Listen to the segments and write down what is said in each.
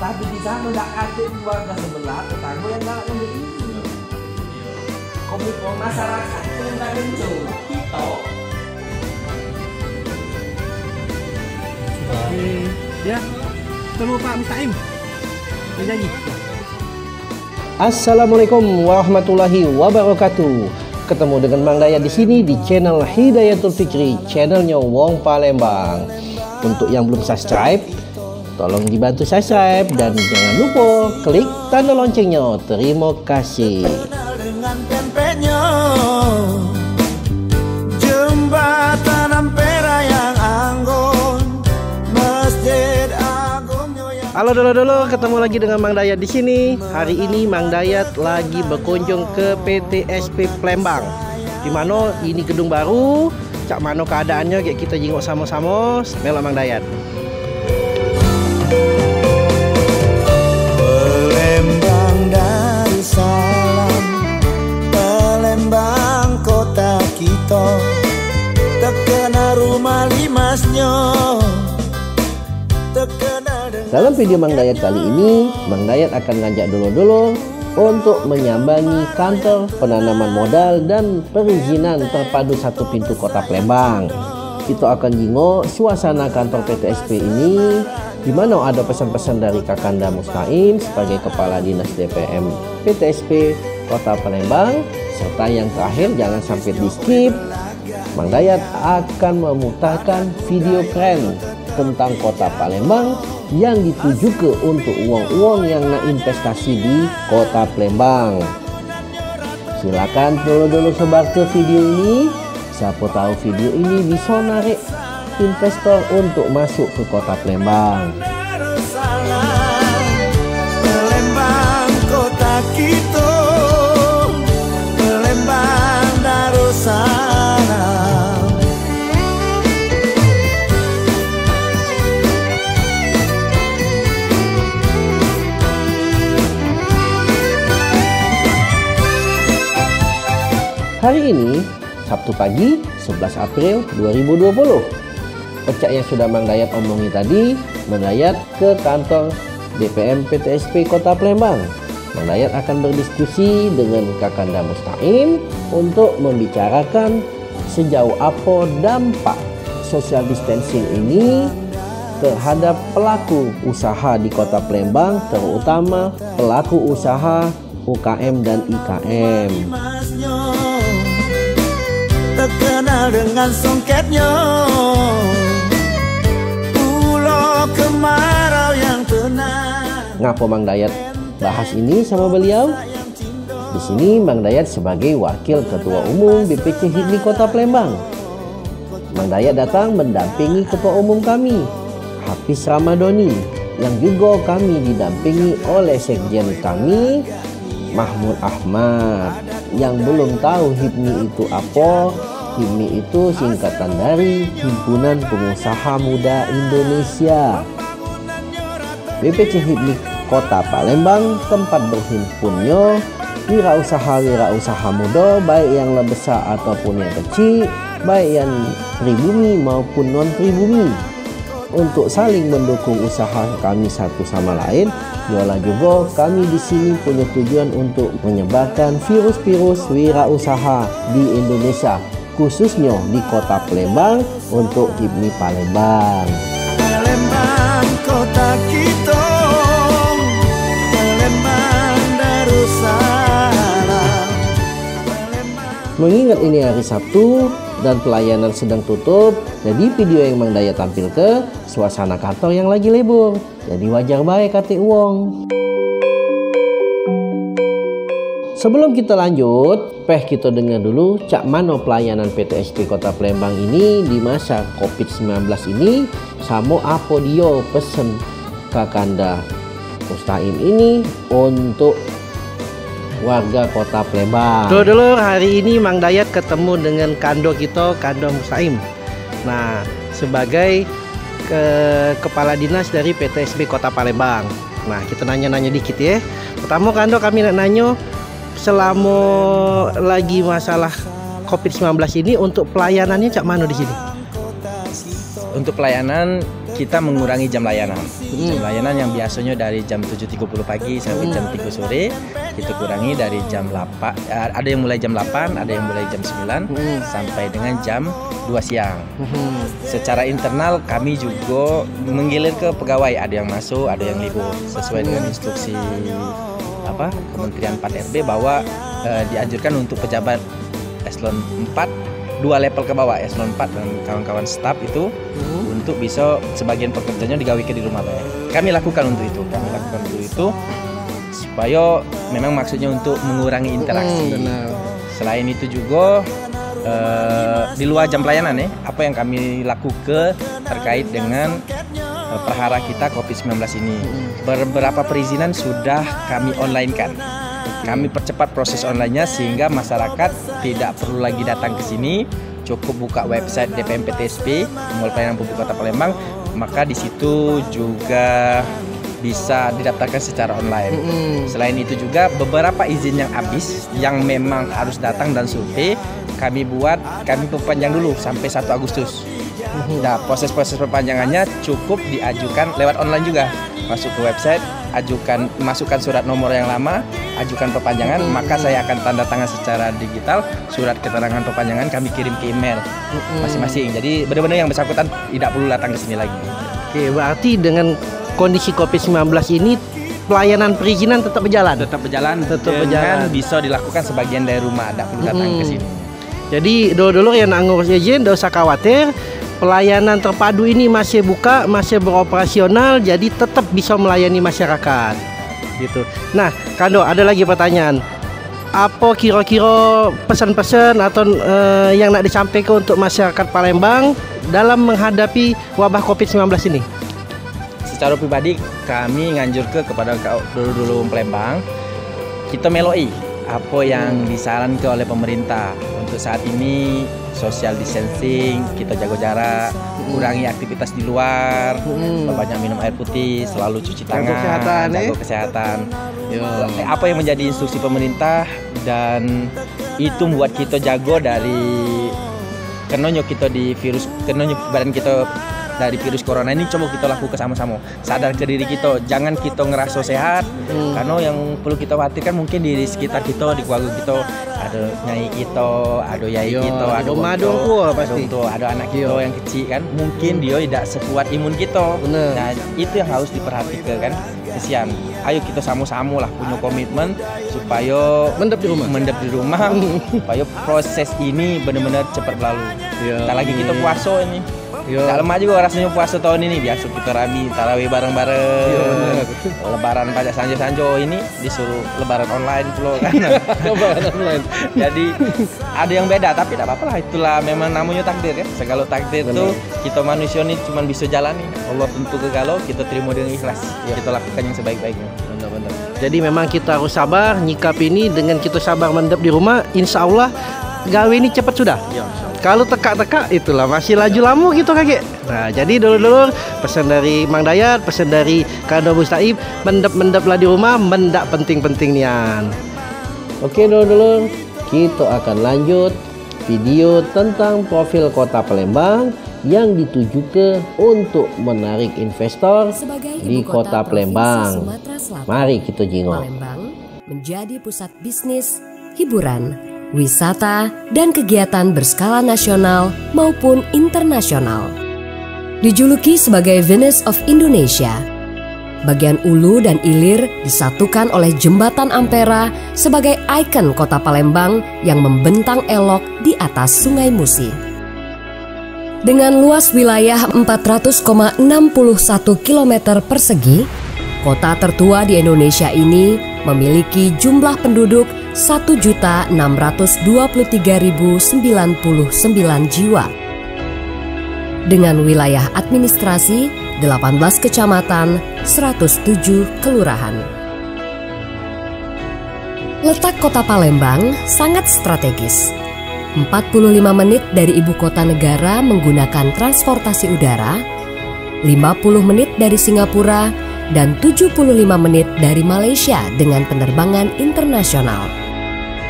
Tapi di sana udah ada keluarga sebelah tetangga yang galak yang ini. Komitmen masyarakat itu yang tak muncul. Kita. Ya, ketemu Pak Mustaqim. Janji. Assalamualaikum warahmatullahi wabarakatuh. Ketemu dengan Mang Dayat di sini di channel Hidayatul Fikri, channelnya Wong Palembang. Untuk yang belum subscribe, tolong dibantu subscribe dan jangan lupa klik tanda loncengnya. Terima kasih. Jembatan Ampera yang anggun, masjid agungnya yang... Halo dulu, ketemu lagi dengan Mang Dayat di sini. Hari ini Mang Dayat lagi berkunjung ke PTSP Palembang. Di mana ini gedung baru. Cak mano keadaannya kayak kita jenguk sama-sama. Melo Mang Dayat. Palembang Darussalam, Palembang kota kita, terkena rumah limasnya, terkena dengan... Dalam video Mang Dayat kali ini, Mang Dayat akan ngajak dulu untuk menyambangi kantor penanaman modal dan perizinan terpadu satu pintu Kota Palembang. Kita akan jingok suasana kantor PTSP ini, di mana ada pesan-pesan dari Kakanda Mustaqim sebagai Kepala Dinas DPM PTSP Kota Palembang, serta yang terakhir jangan sampai di skip. Mang Dayat akan memutarkan video keren tentang Kota Palembang yang dituju ke untuk uang-uang yang nak investasi di Kota Palembang. Silakan dulu sebar ke video ini. Siapa tahu video ini bisa narik investor untuk masuk ke Kota Palembang. Palembang kota kita, Palembang Darussalam. Hari ini, Sabtu pagi, 11 April 2020. Pecak yang sudah Mang Dayat omongi tadi, Mang Dayat ke kantor DPM PTSP Kota Palembang. Mang Dayat akan berdiskusi dengan Kakanda Mustaqim untuk membicarakan sejauh apa dampak social distancing ini terhadap pelaku usaha di Kota Palembang, terutama pelaku usaha UKM dan IKM. Terkenal dengan songketnya, pulau kemarau yang tenang. Ngapa Mang Dayat bahas ini sama beliau? Di sini Mang Dayat sebagai Wakil Ketua Umum BPC HIPMI Kota Palembang. Mang Dayat datang mendampingi Ketua Umum kami, Hafiz Ramadhani, yang juga kami didampingi oleh Sekjen kami, Mahmud Ahmad. Yang belum tahu HIPMI itu apa, HIPMI itu singkatan dari Himpunan Pengusaha Muda Indonesia. BPC HIPMI Kota Palembang tempat berhimpunnya wirausaha muda, baik yang lebih besar ataupun yang kecil, baik yang pribumi maupun non pribumi, untuk saling mendukung usaha kami satu sama lain. Yola juga kami di sini punya tujuan untuk menyebarkan virus-virus wirausaha di Indonesia, khususnya di Kota Palembang untuk HIPMI Palembang. Palembang kota kita, Palembang Darussalam. Mengingat ini hari Sabtu dan pelayanan sedang tutup, jadi video yang Mang Dayat tampil ke suasana kantor yang lagi libur. Jadi wajar baik kata uang. Sebelum kita lanjut, kita dengar dulu cak mano pelayanan PTSP Kota Palembang ini di masa COVID-19 ini, sama apa dia pesen Kakanda Mustaqim ini untuk warga Kota Palembang. Dulu hari ini Mang Dayat ketemu dengan Kando kita, Kando Mustaqim. Nah, sebagai Kepala Dinas dari PTSP Kota Palembang. Nah, kita nanya-nanya dikit ya. Pertama Kando, kami nak nanya, selama lagi masalah COVID-19 ini untuk pelayanannya cak mana di sini? Untuk pelayanan kita mengurangi jam layanan. Jam layanan yang biasanya dari jam 7.30 pagi sampai jam 3 sore, kita kurangi dari jam 8. Ada yang mulai jam 8, ada yang mulai jam 9 sampai dengan jam 2 siang. Secara internal kami juga menggilir ke pegawai, ada yang masuk, ada yang libur sesuai dengan instruksi Kementerian 4RB bahwa dianjurkan untuk pejabat eselon 4 2 level ke bawah, eselon 4 dan kawan-kawan staf itu untuk bisa sebagian pekerjaannya digawikan di rumah saya. Kami lakukan untuk itu, supaya memang maksudnya untuk mengurangi interaksi. Selain itu juga di luar jam pelayanan apa yang kami lakukan terkait dengan perhara kita COVID-19 ini. Beberapa perizinan sudah kami online kan. Kami percepat proses online-nya sehingga masyarakat tidak perlu lagi datang ke sini, cukup buka website DPMPTSP, Mall Pelayanan Publik Kota Palembang, maka di situ juga bisa didaftarkan secara online. Selain itu juga beberapa izin yang habis yang memang harus datang dan survei kami perpanjang dulu sampai 1 Agustus. Nah, proses-proses perpanjangannya cukup diajukan lewat online juga. Masuk ke website, masukkan surat nomor yang lama, ajukan perpanjangan, maka saya akan tanda tangan secara digital surat keterangan perpanjangan, kami kirim ke email masing-masing. Jadi benar-benar yang bersangkutan tidak perlu datang ke sini lagi. Oke, berarti dengan kondisi COVID-19 ini pelayanan perizinan tetap berjalan. Tetap berjalan. Bisa dilakukan sebagian dari rumah, tidak perlu datang ke sini. Jadi dulu yang ngurus izin, tidak usah khawatir. Pelayanan terpadu ini masih buka, masih beroperasional, jadi tetap bisa melayani masyarakat. Gitu. Nah, Kando, ada lagi pertanyaan. Apa kira-kira pesan-pesan atau yang nak disampaikan untuk masyarakat Palembang dalam menghadapi wabah COVID-19 ini? Secara pribadi kami nganjur kepada dulu Palembang, kita meloi apa yang disarankan oleh pemerintah. Untuk saat ini social distancing, kita jaga jarak, kurangi aktivitas di luar, banyak minum air putih, selalu cuci tangan, jaga kesehatan. Apa yang menjadi instruksi pemerintah, dan itu membuat kita jago dari kenonyo kita di virus, kenonyo badan kita dari virus corona ini. Coba kita lakukan sama-sama, sadar ke diri kita, jangan kita ngerasa sehat, karena yang perlu kita khawatirkan mungkin di sekitar kita, di keluarga kita, ada nyai kita, ada yai kita, ada ada anak kita yang kecil kan, mungkin dia tidak sekuat imun kita. Nah, itu yang harus diperhatikan kan. Kesian, ayo kita sama-sama lah punya komitmen supaya mendep di rumah, supaya proses ini benar-benar cepat berlalu. Tak lagi kita puasa ini. Tak lemah juga rasanya puasa tahun ini. Biasa kita rabi tarawih bareng-bareng. Lebaran pajak sanjo-sanjo ini disuruh lebaran online pula kan. Lebaran online. Jadi ada yang beda, tapi tidak apa-apa lah. Itulah memang namanya takdir kan. Segala takdir itu kita manusia ini cuma bisa jalani. Allah tentu kegalau, kita terima dengan ikhlas. Kita lakukan yang sebaik-baiknya. Benar-benar. Jadi memang kita harus sabar nyikap ini. Dengan kita sabar mendep di rumah, insya Allah gawe ini cepat sudah. Kalau tekak-tekak itulah masih laju lama gitu kakek. Nah, jadi dulu pesan dari Mang Dayat, pesan dari Kando Mustaib, mendep lah di rumah, mendak penting-penting nian. Oke dulu kita akan lanjut video tentang profil Kota Palembang yang ditujukan untuk menarik investor di Kota Palembang. Mari kita jingok. Palembang menjadi pusat bisnis, hiburan, wisata, dan kegiatan berskala nasional maupun internasional. Dijuluki sebagai Venice of Indonesia, bagian ulu dan ilir disatukan oleh Jembatan Ampera sebagai ikon Kota Palembang yang membentang elok di atas Sungai Musi. Dengan luas wilayah 400,61 km persegi, kota tertua di Indonesia ini memiliki jumlah penduduk 1.623.099 jiwa. Dengan wilayah administrasi 18 kecamatan, 107 kelurahan. Letak Kota Palembang sangat strategis. 45 menit dari ibu kota negara menggunakan transportasi udara, 50 menit dari Singapura, dan 75 menit dari Malaysia dengan penerbangan internasional.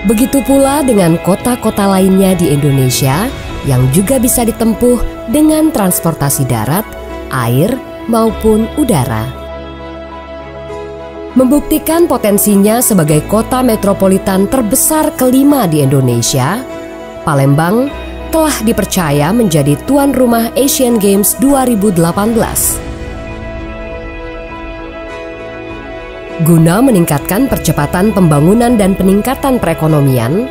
Begitu pula dengan kota-kota lainnya di Indonesia yang juga bisa ditempuh dengan transportasi darat, air, maupun udara. Membuktikan potensinya sebagai kota metropolitan terbesar kelima di Indonesia, Palembang telah dipercaya menjadi tuan rumah Asian Games 2018. Guna meningkatkan percepatan pembangunan dan peningkatan perekonomian,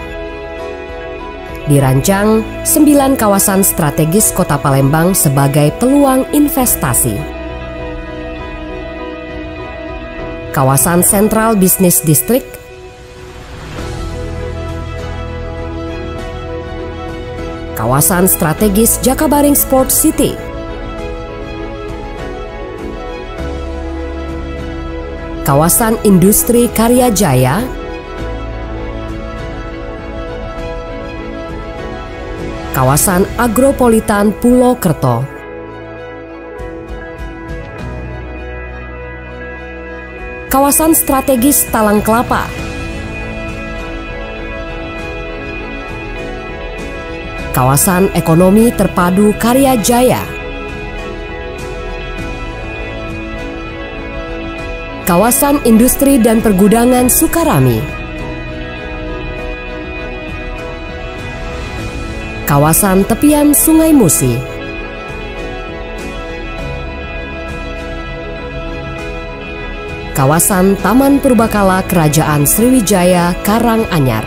dirancang 9 kawasan strategis Kota Palembang sebagai peluang investasi. Kawasan Central Business District, kawasan strategis Jakabaring Sport City, kawasan industri Karya Jaya, kawasan agropolitan Pulau Kerto, kawasan strategis Talang Kelapa, kawasan ekonomi terpadu Karya Jaya, kawasan industri dan pergudangan Sukarami, kawasan tepian Sungai Musi, kawasan Taman Purbakala Kerajaan Sriwijaya Karanganyar.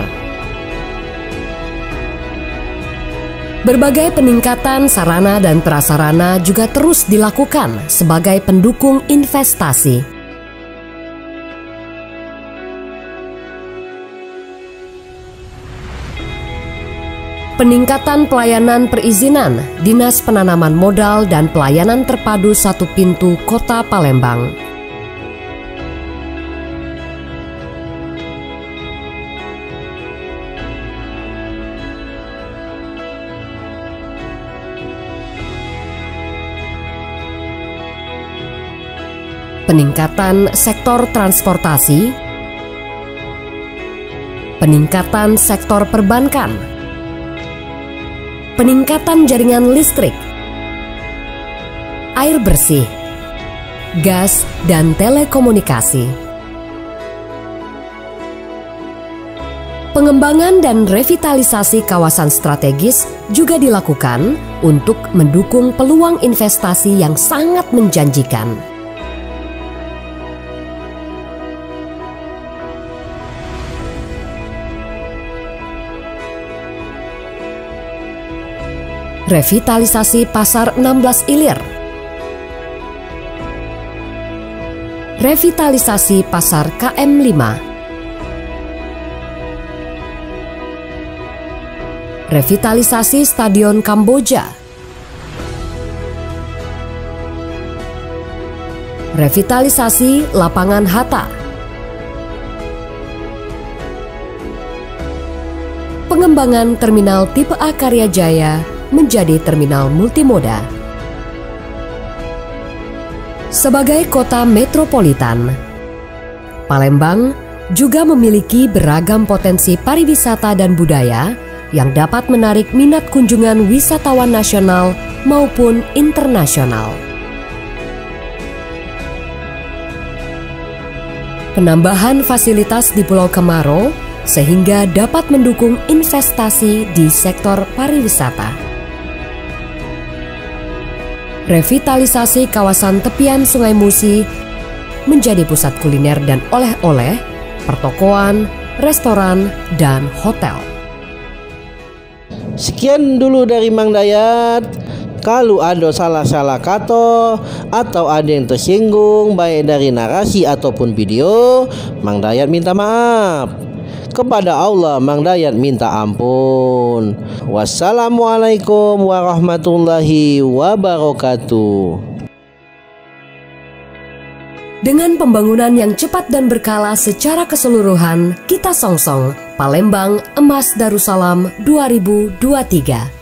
Berbagai peningkatan sarana dan prasarana juga terus dilakukan sebagai pendukung investasi. Peningkatan pelayanan perizinan Dinas Penanaman Modal dan Pelayanan Terpadu Satu Pintu Kota Palembang. Peningkatan sektor transportasi, peningkatan sektor perbankan, peningkatan jaringan listrik, air bersih, gas, dan telekomunikasi. Pengembangan dan revitalisasi kawasan strategis juga dilakukan untuk mendukung peluang investasi yang sangat menjanjikan. Revitalisasi Pasar 16 Ilir, revitalisasi Pasar KM5, revitalisasi Stadion Kamboja, revitalisasi Lapangan Hatta, pengembangan Terminal Tipe A Karya Jaya menjadi terminal multimoda. Sebagai kota metropolitan, Palembang juga memiliki beragam potensi pariwisata dan budaya yang dapat menarik minat kunjungan wisatawan nasional maupun internasional. Penambahan fasilitas di Pulau Kemaro sehingga dapat mendukung investasi di sektor pariwisata. Revitalisasi kawasan tepian Sungai Musi menjadi pusat kuliner dan oleh-oleh, pertokoan, restoran, dan hotel. Sekian dulu dari Mang Dayat. Kalau ada salah-salah kata atau ada yang tersinggung baik dari narasi ataupun video, Mang Dayat minta maaf. Kepada Allah Mang Dayat minta ampun. Wassalamualaikum warahmatullahi wabarakatuh. Dengan pembangunan yang cepat dan berkala secara keseluruhan, kita songsong Palembang Emas Darussalam 2023.